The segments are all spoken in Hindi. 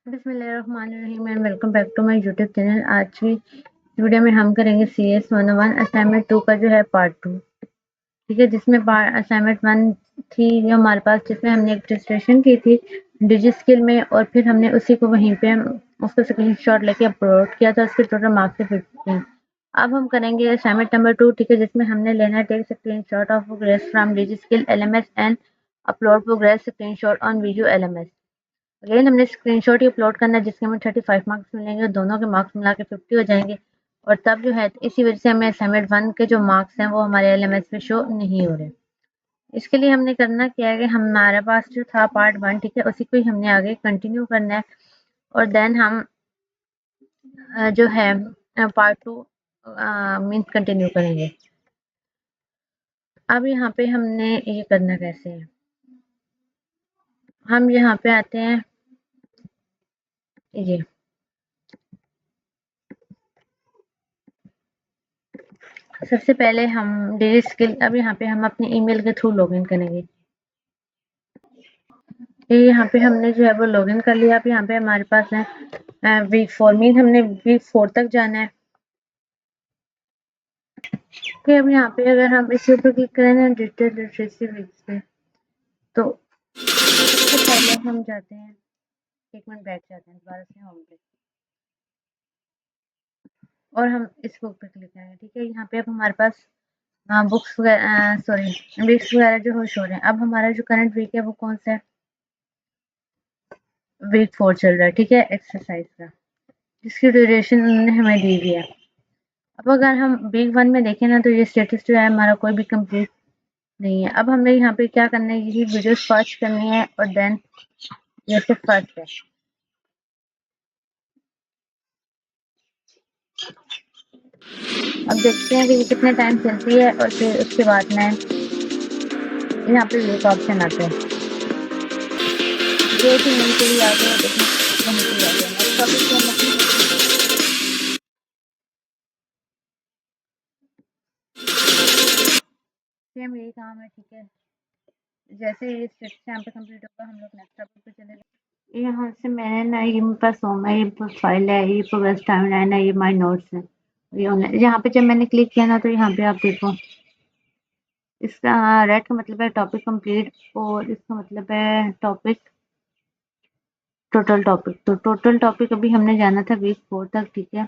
बिस्मिल्लाहिर्रहमानिर्रहीम and welcome back to my YouTube channel. आज की वीडियो में हम करेंगे CS 101 असाइनमेंट 2 का जो है पार्ट 2। ठीक है, जिसमें असाइनमेंट 1 थी जो हमारे पास, जिसमें हमने एक रजिस्ट्रेशन की थी डिजी स्किल में और फिर हमने उसी को वहीं पे उसका स्क्रीनशॉट लेके अपलोड किया था। उसके टोटल मार्क्स थे 15। अब हम करेंगे असाइनमेंट नंबर 2। ठीक है, जिसमें हमने लेना है take screenshot of progress from digi skill LMS and upload progress screenshot on video LMS। Again हमने स्क्रीनशॉट ही अपलोड करना है, जिसके हमें 35 मार्क्स मिलेंगे और दोनों के मार्क्स मिला के 50 हो जाएंगे। और तब जो है इसी वजह से हमें असाइनमेंट 1 के जो मार्क्स हैं वो हमारे LMS पे शो नहीं हो रहे। इसके लिए हमने करना क्या है कि हमारे पास जो था पार्ट 1, ठीक है, उसी को ही हमने आगे कंटिन्यू करना है और देन हम जो है पार्ट 2 मीन्स कंटिन्यू करेंगे। अब यहाँ पे हमने ये करना कैसे है, हम यहाँ पे आते हैं ये सबसे पहले हम डिजी स्किल, अब यहाँ पे हम अपने ईमेल के थ्रू लॉगिन करेंगे। ये यहाँ पे हमने जो है वो लॉगिन कर लिया। अब यहाँ पे हमारे पास है वीक 4 मीन हमने वीक 4 तक जाना है। कि अब यहाँ पे अगर हम इसके ऊपर क्लिक करें ना डिजिटल लिटरेसी वीक्स पे, तो सबसे पहले हम जाते हैं, एक मिनट बैठ जाते हैं दोबारा से होम पे और हम इस बुक पे क्लिक करेंगे। ठीक है, यहाँ पे अब हमारे पास बुक्स सॉरी वीक्स वगैरह जो हो शो रहे हैं। अब हमारा जो करंट वीक है वो कौन सा है, वीक 4 चल रहा है। ठीक है, एक्सरसाइज का, जिसकी ड्यूरेशन उन्होंने हमें दी हुई है। अब अगर हम वीक 1 में देखें ना, तो ये स्टेटस जो है हमारा कोई भी कंप्लीट नहीं है। अब हमने यहाँ पे क्या करना है, यही वीडियो सर्च करनी है और देन ये से फर्स्ट है। अब देखते हैं कि ये कितने टाइम चलती है और फिर उसके बाद में यहाँ पे वीक ऑप्शन आता है। जो कि यहीं पे भी आ गया, देखें वहीं पे आ गया। नेक्स्ट टॉपिक पे हम अपनी सेम यही काम है। ठीक है, जैसे ये स्टेप्स यहाँ पे कंप्लीट होगा हम लोग नेक्स्ट टॉपिक पे चले जाएंगे। यहाँ से मैंने ना, ये मेरे पास होम है, ये फाइल है, ये प्रोग्रेस टाइमलाइन है, ये माय नोट्स है। ये यहाँ पे जब मैंने क्लिक किया ना, तो यहाँ पे आप देखो इसका रेड का मतलब है टॉपिक कंप्लीट और इसका मतलब है टॉपिक टोटल टॉपिक। तो टोटल टॉपिक अभी हमने जाना था वीक 4 तक। ठीक है,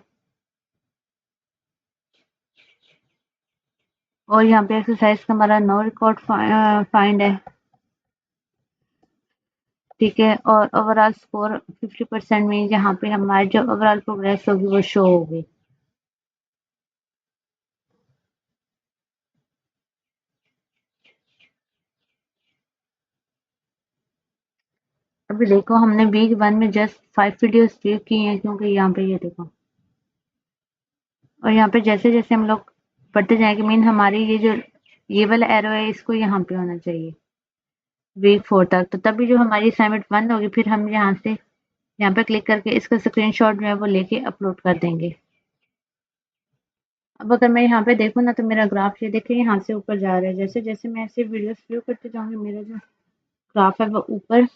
और यहाँ पे एक्सरसाइज का हमारा नो रिकॉर्ड फाइंड है। ठीक है, और ओवरऑल स्कोर 50% में यहाँ पे हमारी जो ओवरऑल प्रोग्रेस होगी वो शो होगी। अभी देखो हमने वीक 1 में जस्ट 5 वीडियोस सेव की हैं, क्योंकि यहाँ पे ये देखो, और यहाँ पे जैसे जैसे हम लोग बढ़ते जाएंगे, मीन हमारी ये जो ये वाला एरो है इसको यहाँ पे होना चाहिए वीक 4 तक। तो तभी जो हमारी असाइनमेंट 1 होगी, फिर हम यहाँ से यहाँ पे क्लिक करके इसका स्क्रीनशॉट जो है वो लेके अपलोड कर देंगे। अब अगर मैं यहाँ पे देखूँ ना, तो मेरा ग्राफ ये देखिए यहाँ से ऊपर जा रहा है। जैसे जैसे मैं ऐसे वीडियोस व्यू करते जाऊंगी, मेरा जो ग्राफ है वो ऊपर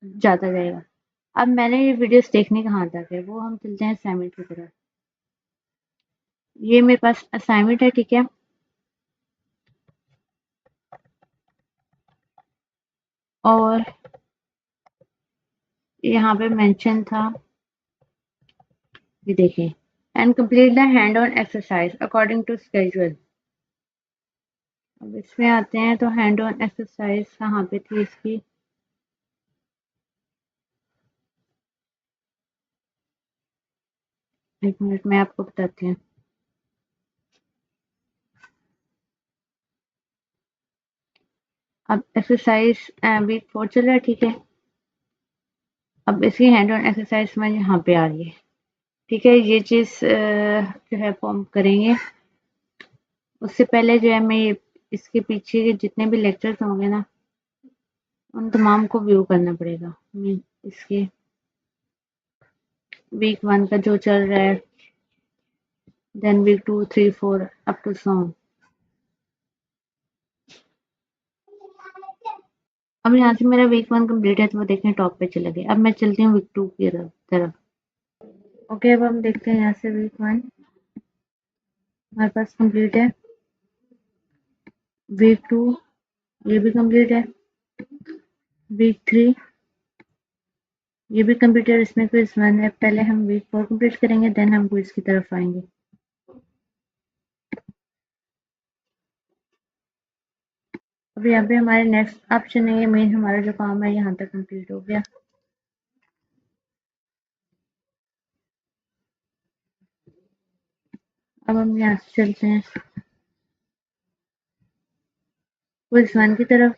जाता जाएगा। अब मैंने ये वीडियोस देखने कहाँ तक है, वो हम चलते हैं असाइनमेंट की तरफ। ये मेरे पास असाइनमेंट है। ठीक है, और यहाँ पे मेंशन था, ये देखें, and complete the hand on exercise according to schedule. अब इसमें आते हैं, तो हैंड ऑन एक्सरसाइज कहाँ पे थी इसकी, एक मिनट में आपको बताती हूँ। अब एक्सरसाइज वीक 4 चल रहा है। ठीक है, अब इसकी हैंड ऑन एक्सरसाइज में यहाँ पे आ रही है। ठीक है, ये चीज़ जो है फॉर्म करेंगे। उससे पहले जो है मैं ये इसके पीछे के जितने भी लेक्चर्स होंगे ना, उन तमाम को व्यू करना पड़ेगा। इसके वीक 1 का जो चल रहा है, then week 2 3 4 up to song. अब यहाँ से मेरा वीक 1 कंप्लीट है, तो वो देखें टॉप पे चला गया। अब मैं चलती हूँ वीक 2 की तरफ। ओके, अब हम देखते हैं यहाँ से वीक 1 हमारे पास कंप्लीट है। वीक 2 ये भी कंप्लीट है। वीक 3 ये भी कंप्लीट है, इसमें क्विज 1 है। पहले हम वीक 4 कंप्लीट करेंगे, देन हम क्विज की तरफ आएंगे। अब यहाँ पे हमारे नेक्स्ट ऑप्शन है, ये मेन हमारा जो काम है यहाँ तक कंप्लीट हो गया। अब हम यहाँ से चलते हैं क्विज 1 की तरफ।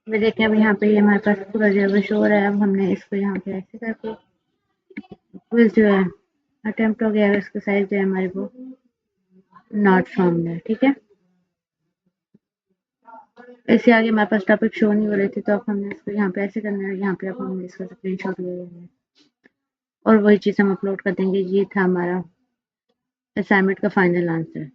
वे देखें, अब यहाँ पे ये हमारे पास पूरा जो है शो हो रहा है। अब हमने इसको यहाँ पे ऐसे करके क्विज जो है अटेम्प्ट हो गया है, इसका साइज जो है हमारे को नॉट फाउंड है। ठीक है, इससे आगे हमारे पास टॉपिक शो नहीं हो रहे थे, तो अब हमने इसको यहाँ पे ऐसे करना है। यहाँ पे अब हमने इसका स्क्रीनशॉट ले लेना है और वही चीज़ हम अपलोड कर देंगे। ये था हमारा असाइनमेंट का फाइनल आंसर।